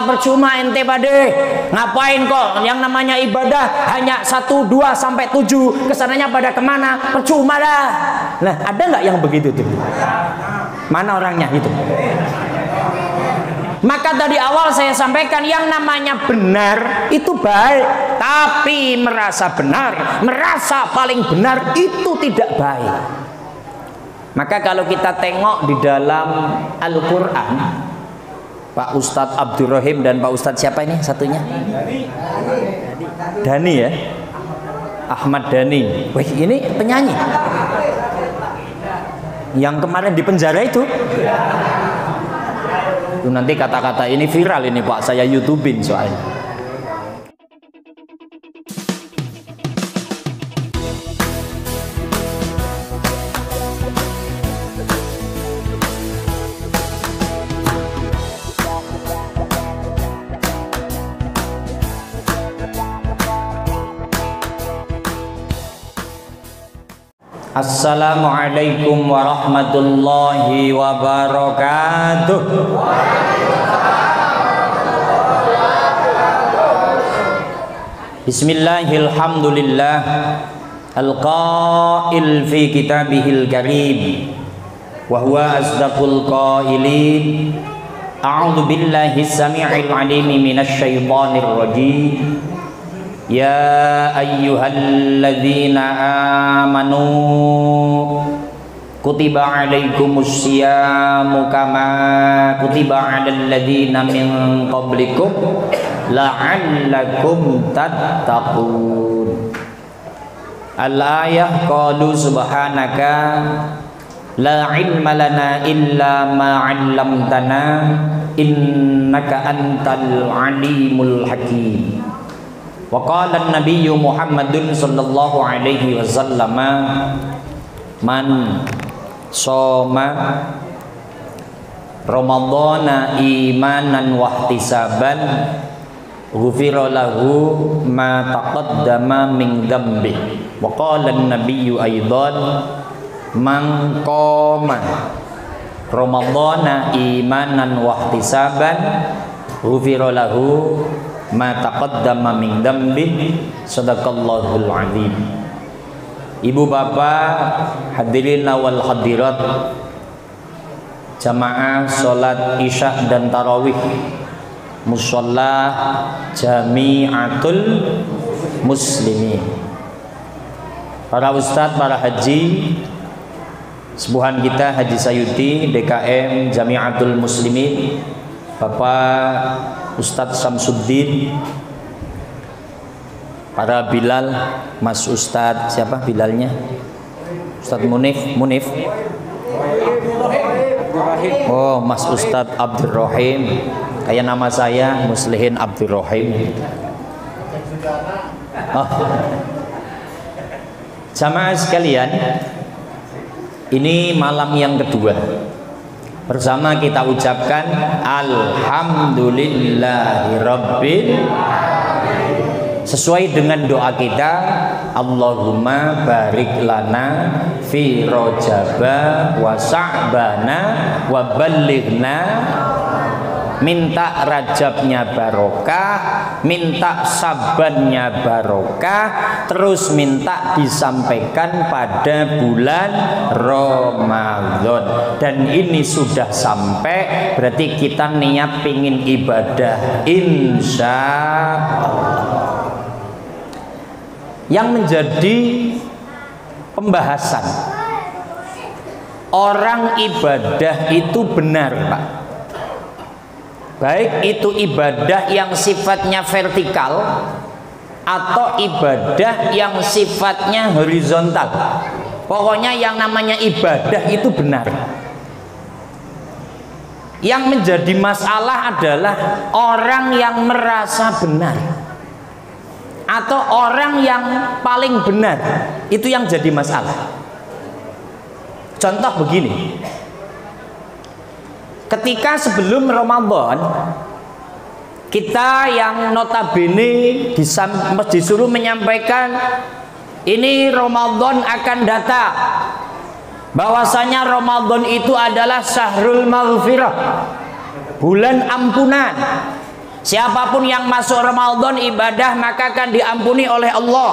percuma ente pade. Ngapain kok yang namanya ibadah hanya 1, 2 sampai 7, kesananya pada kemana? Percuma dah. Nah, ada nggak yang begitu tuh? Mana orangnya itu? Maka dari awal saya sampaikan yang namanya benar itu baik, tapi merasa benar, merasa paling benar itu tidak baik. Maka kalau kita tengok di dalam Al-Quran, Pak Ustadz Abdurrahim dan Pak Ustadz siapa ini satunya? Dhani ya? Ahmad Dhani. Wih, ini penyanyi yang kemarin di penjara itu. Nanti kata-kata ini viral ini Pak, saya YouTubein soalnya. Assalamualaikum warahmatullahi wabarakatuh. Bismillahirrahmanirrahim. Al-qail fi kitabihil karim wa huwa asdaqul qailin. A'udzu billahi samii'il 'aliim minasy syaithaanir rajiim. Ya ayyuhalladzina amanu kutiba alaikumus syiyamu kama kutiba alal ladzina min qablikum la'allakum tattaqun. Al-ayah qalu subhanaka la ilma lana illa ma 'allamtana innaka antal alimul hakim. Wa qala an-nabiyyu Muhammadun sallallahu alaihi wasallam man shoma ramadhana imanan wa ihtisaban ghufira lahu ma taqaddama min dhanbi. Wa qala an-nabiyyu aidan man qama ramadhana imanan wa ihtisaban ghufira lahu ma taqaddama min dhanbi. Sadaqallahul azim. Ibu bapak hadirin wal hadirat, jamaah salat isya dan tarawih musholla jami'atul muslimin, para ustadz, para haji sepuhan kita Haji Sayuti DKM Jami'atul Muslimin, Bapak Ustadz Samsuddin, para Bilal, Mas Ustadz siapa Bilalnya? Ustadz Munif. Oh, Mas Ustadz Abdurrahim, kayak nama saya Muslihin Abdurrahim. Oh. Jamaah sekalian, ini malam yang kedua. Bersama kita ucapkan Alhamdulillahirabbil alamin. Sesuai dengan doa kita, Allahumma barik lana fi rajaba wa sa'bana wa ballighna. Minta Rajabnya barokah, minta Sabannya barokah, terus minta disampaikan pada bulan Ramadan. Dan ini sudah sampai, berarti kita niat pingin ibadah insya Allah. Yang menjadi pembahasan, orang ibadah itu benar, Pak. Baik itu ibadah yang sifatnya vertikal atau ibadah yang sifatnya horizontal. Pokoknya yang namanya ibadah itu benar. Yang menjadi masalah adalah orang yang merasa benar atau orang yang paling benar. Itu yang jadi masalah. Contoh begini, ketika sebelum Ramadan, kita yang notabene disuruh menyampaikan ini Ramadan akan datang, bahwasanya Ramadan itu adalah syahrul maghfirah, bulan ampunan. Siapapun yang masuk Ramadan ibadah maka akan diampuni oleh Allah.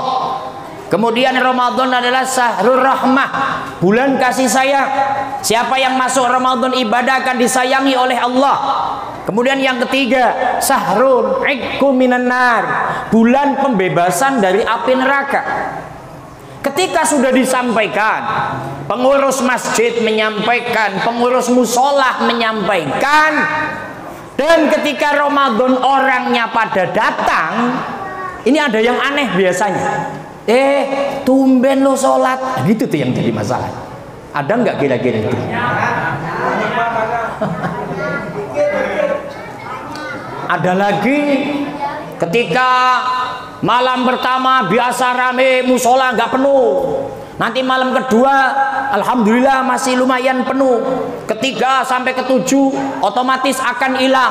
Kemudian Ramadan adalah syahrul rahmah, bulan kasih sayang. Siapa yang masuk Ramadan ibadah akan disayangi oleh Allah. Kemudian yang ketiga, syahrul iqqu minan nar, bulan pembebasan dari api neraka. Ketika sudah disampaikan, pengurus masjid menyampaikan, pengurus musola menyampaikan, dan ketika Ramadan orangnya pada datang, ini ada yang aneh biasanya. Tumben lo sholat, gitu tuh yang jadi masalah. Ada nggak kira-kira itu? Ada lagi ketika malam pertama biasa rame musola nggak penuh. Nanti malam kedua alhamdulillah masih lumayan penuh. Ketiga sampai ketujuh otomatis akan hilang.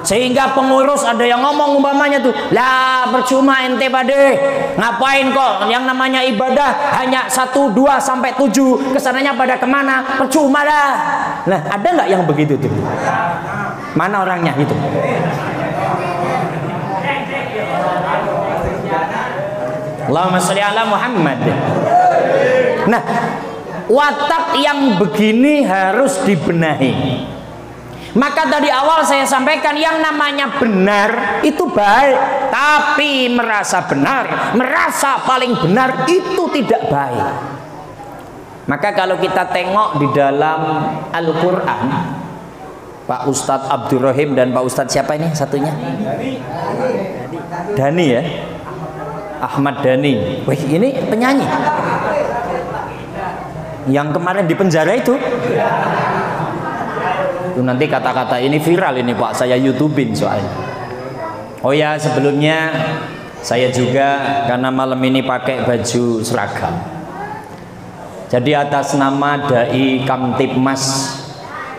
Sehingga pengurus ada yang ngomong umpamanya tuh, lah percuma ente pade, ngapain kok yang namanya ibadah hanya 1, 2 sampai 7, kesananya pada kemana, percuma dah. Nah ada nggak yang begitu tuh? Mana orangnya itu? Allahumma sholli ala Muhammad. Nah, watak yang begini harus dibenahi. Maka tadi awal saya sampaikan yang namanya benar itu baik, tapi merasa benar, merasa paling benar itu tidak baik. Maka kalau kita tengok di dalam Al-Quran, Pak Ustadz Abdurrahim dan Pak Ustadz siapa ini satunya? Dani ya? Ahmad Dhani. Wih, ini penyanyi yang kemarin di penjara itu nanti kata-kata ini viral ini Pak, saya YouTubein soalnya. Oh ya, sebelumnya saya juga karena malam ini pakai baju seragam, jadi atas nama Dai Kamtibmas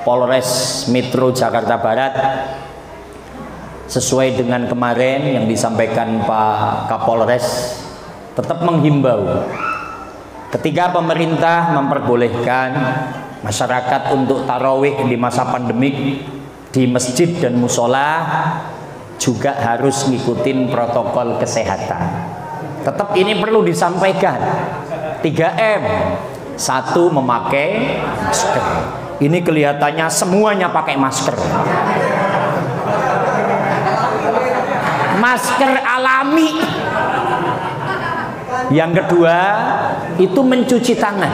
Polres Metro Jakarta Barat, sesuai dengan kemarin yang disampaikan Pak Kapolres, tetap menghimbau ketika pemerintah memperbolehkan masyarakat untuk tarawih di masa pandemik di masjid dan musola, juga harus ngikutin protokol kesehatan. Tetap ini perlu disampaikan. 3M. 1, memakai masker. Ini kelihatannya semuanya pakai masker. Masker alami. Yang kedua itu mencuci tangan.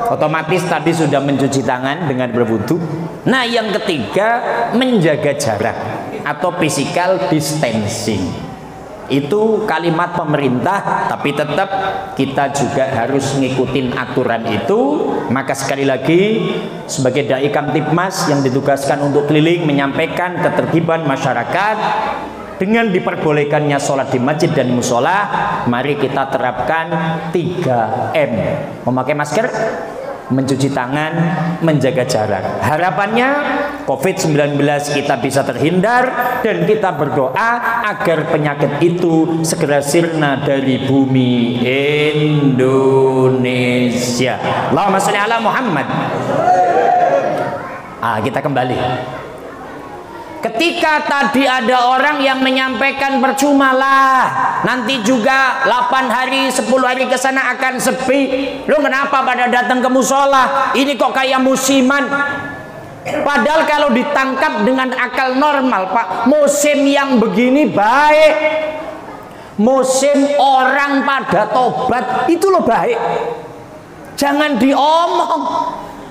Otomatis tadi sudah mencuci tangan dengan berwudu. Nah yang ketiga menjaga jarak atau physical distancing. Itu kalimat pemerintah, tapi tetap kita juga harus ngikutin aturan itu. Maka sekali lagi sebagai Dai Kamtibmas yang ditugaskan untuk keliling menyampaikan ketertiban masyarakat, dengan diperbolehkannya sholat di masjid dan musola, mari kita terapkan 3M. Memakai masker, mencuci tangan, menjaga jarak. Harapannya COVID-19 kita bisa terhindar, dan kita berdoa agar penyakit itu segera sirna dari bumi Indonesia. Allahumma sholli ala Muhammad. Kita kembali. Ketika tadi ada orang yang menyampaikan percumalah, nanti juga 8 hari 10 hari ke sana akan sepi. Lu kenapa pada datang ke musola? Ini kok kayak musiman. Padahal kalau ditangkap dengan akal normal, Pak, musim yang begini baik. Musim orang pada tobat itu loh baik. Jangan diomong.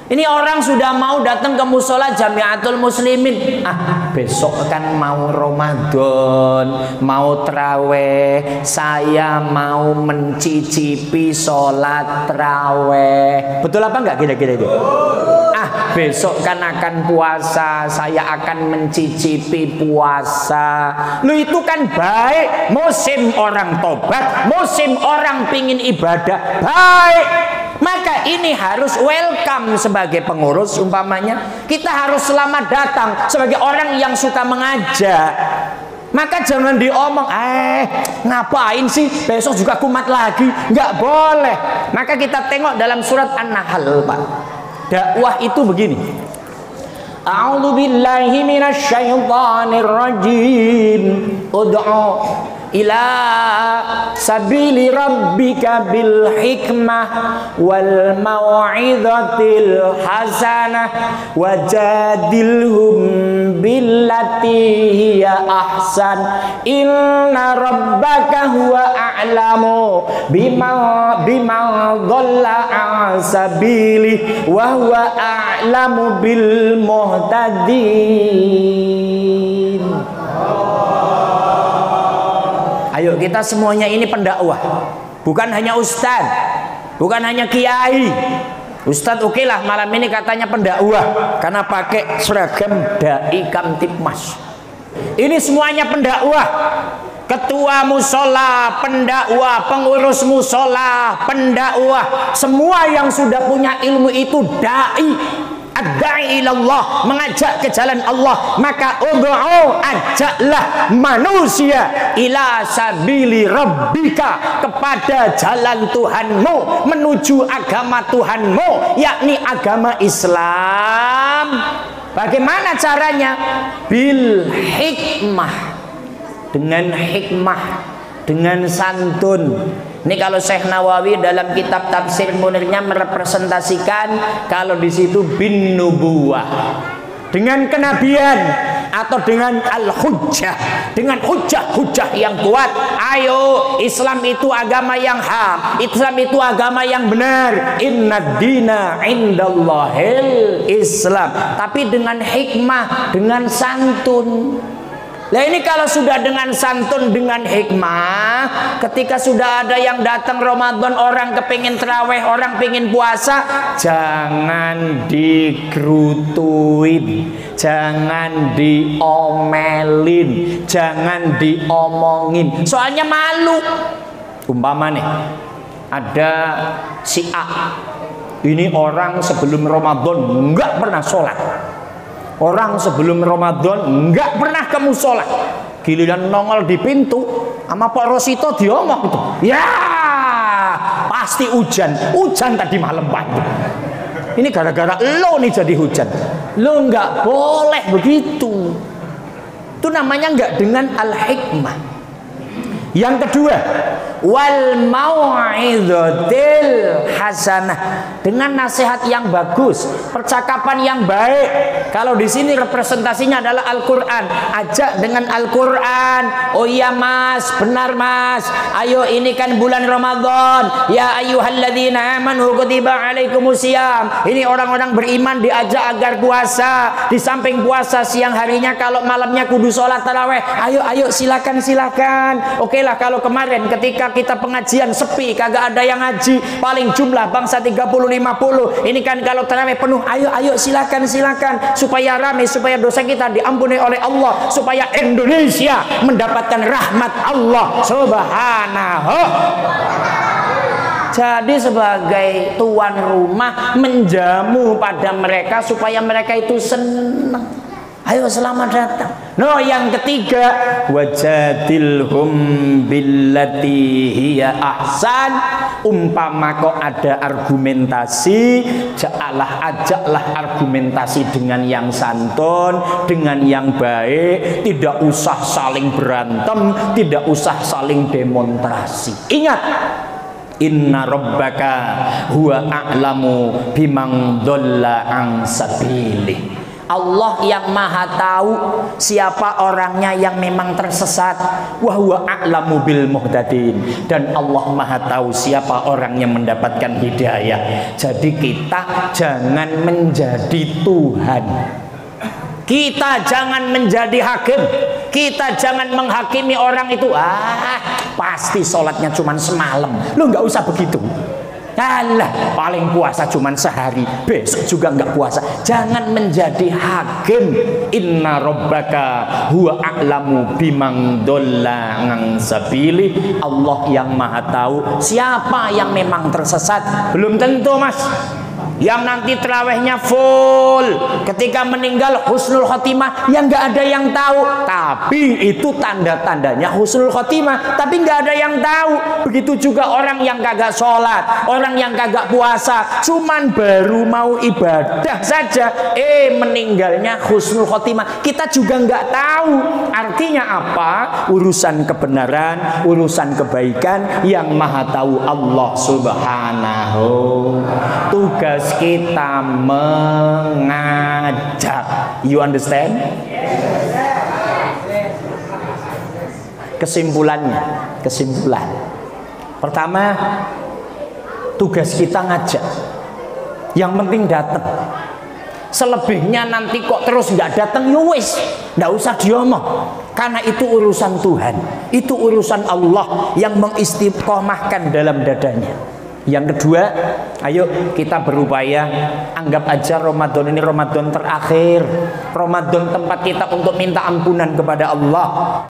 Ini orang sudah mau datang ke musola Jamiatul Muslimin. Besok kan mau Ramadan, mau traweh, saya mau mencicipi sholat traweh. Betul apa enggak kira-kira itu? Besok kan akan puasa, saya akan mencicipi puasa. Lu itu kan baik. Musim orang tobat, musim orang pingin ibadah, baik. Maka ini harus welcome sebagai pengurus umpamanya. Kita harus selamat datang sebagai orang yang suka mengajak. Maka jangan diomong, ngapain sih besok juga kumat lagi. Nggak boleh. Maka kita tengok dalam surat An-Nahl, Pak. Dakwah itu begini. A'udzu billahi minasy syaithanir rajim. Ud'u ila sabili rabbika bil hikmah wal mau'izatil hasanah wajadilhum billati hiya ahsan inna rabbaka huwa a'lamu bima dhalla an sabili wa huwa a'lamu bil muhtadin. Ayo kita semuanya ini pendakwah, bukan hanya ustadz, bukan hanya kiai. Ustadz oke lah malam ini katanya pendakwah karena pakai seragam dai kamtipmas. Ini semuanya pendakwah. Ketua musola pendakwah, pengurus musola pendakwah, semua yang sudah punya ilmu itu dai. Ad-da'i ilallah, mengajak ke jalan Allah. Maka ud'u, ajaklah manusia ila sabili rabbika, kepada jalan Tuhanmu, menuju agama Tuhanmu, yakni agama Islam. Bagaimana caranya? Bil hikmah, dengan hikmah, dengan santun. Ini kalau Syekh Nawawi dalam kitab Tafsir Munirnya merepresentasikan kalau di situ bin nubuwah, dengan kenabian atau dengan al-hujjah, dengan hujjah-hujjah yang kuat. Ayo, Islam itu agama yang hak, Islam itu agama yang benar. Inna dina indallahil Islam, tapi dengan hikmah, dengan santun. Nah ini kalau sudah dengan santun, dengan hikmah, ketika sudah ada yang datang Ramadan, orang kepingin terawih, orang pingin puasa, jangan dikerutuin, jangan diomelin, jangan diomongin, soalnya malu. Umpama nih, ada si A, ini orang sebelum Ramadan nggak pernah sholat, orang sebelum Ramadan nggak pernah ke musola, giliran nongol di pintu sama Pak Rosito diomong itu, ya pasti hujan tadi malam pagi. Ini gara-gara lo nih jadi hujan. Lo nggak boleh begitu. Itu namanya nggak dengan al-hikmah. Yang kedua, wal mau'izatil hasanah, dengan nasihat yang bagus, percakapan yang baik. Kalau di sini representasinya adalah Al-Qur'an, ajak dengan Al-Qur'an. Oh iya Mas, benar Mas. Ayo ini kan bulan Ramadan. Ya ayyuhalladzina amanu kutiba alaikumusiyam. Ini orang-orang beriman diajak agar puasa. Di samping puasa siang harinya, kalau malamnya kudu sholat tarawih. Ayo silakan. Oke lah, kalau kemarin ketika kita pengajian sepi, kagak ada yang ngaji, paling jumlah bangsa 30-50. Ini kan kalau tarawih penuh, ayo silakan, supaya ramai, supaya dosa kita diampuni oleh Allah, supaya Indonesia mendapatkan rahmat Allah Subhanahu. Jadi sebagai tuan rumah menjamu pada mereka supaya mereka itu senang. Ayo selamat datang. No, yang ketiga, wajadilhum billati hiya ahsan. Umpama kok ada argumentasi, ajaklah argumentasi dengan yang santun, dengan yang baik. Tidak usah saling berantem, tidak usah saling demonstrasi. Ingat, inna rabbaka huwa a'lamu bimang dhalla an sabilih. Allah yang maha tahu siapa orangnya yang memang tersesat. Wa huwa a'lamu bil muhtadin, dan Allah maha tahu siapa orang yang mendapatkan hidayah. Jadi kita jangan menjadi Tuhan, kita jangan menjadi hakim, kita jangan menghakimi orang itu. Pasti sholatnya cuma semalam, lu nggak usah begitu. Alah, paling puasa cuman sehari, besok juga nggak puasa. Jangan menjadi hakim. Inna rabbaka huwa a'lamu bimang dhalla an sabili. Allah yang maha tahu siapa yang memang tersesat. Belum tentu Mas, yang nanti terawihnya full, ketika meninggal husnul khotimah, yang nggak ada yang tahu. Tapi itu tanda-tandanya husnul khotimah, tapi nggak ada yang tahu. Begitu juga orang yang kagak sholat, orang yang kagak puasa, cuman baru mau ibadah saja, meninggalnya husnul khotimah. Kita juga nggak tahu. Artinya apa? Urusan kebenaran, urusan kebaikan yang maha tahu Allah Subhanahu. Tugas kita mengajak. You understand? Kesimpulan. Pertama, tugas kita ngajak. Yang penting datang. Selebihnya nanti kok terus nggak datang, ya wis, nggak usah diomong. Karena itu urusan Tuhan, itu urusan Allah yang mengistiqomahkan dalam dadanya. Yang kedua, ayo kita berupaya, anggap aja Ramadan ini Ramadan terakhir, Ramadan tempat kita untuk minta ampunan kepada Allah.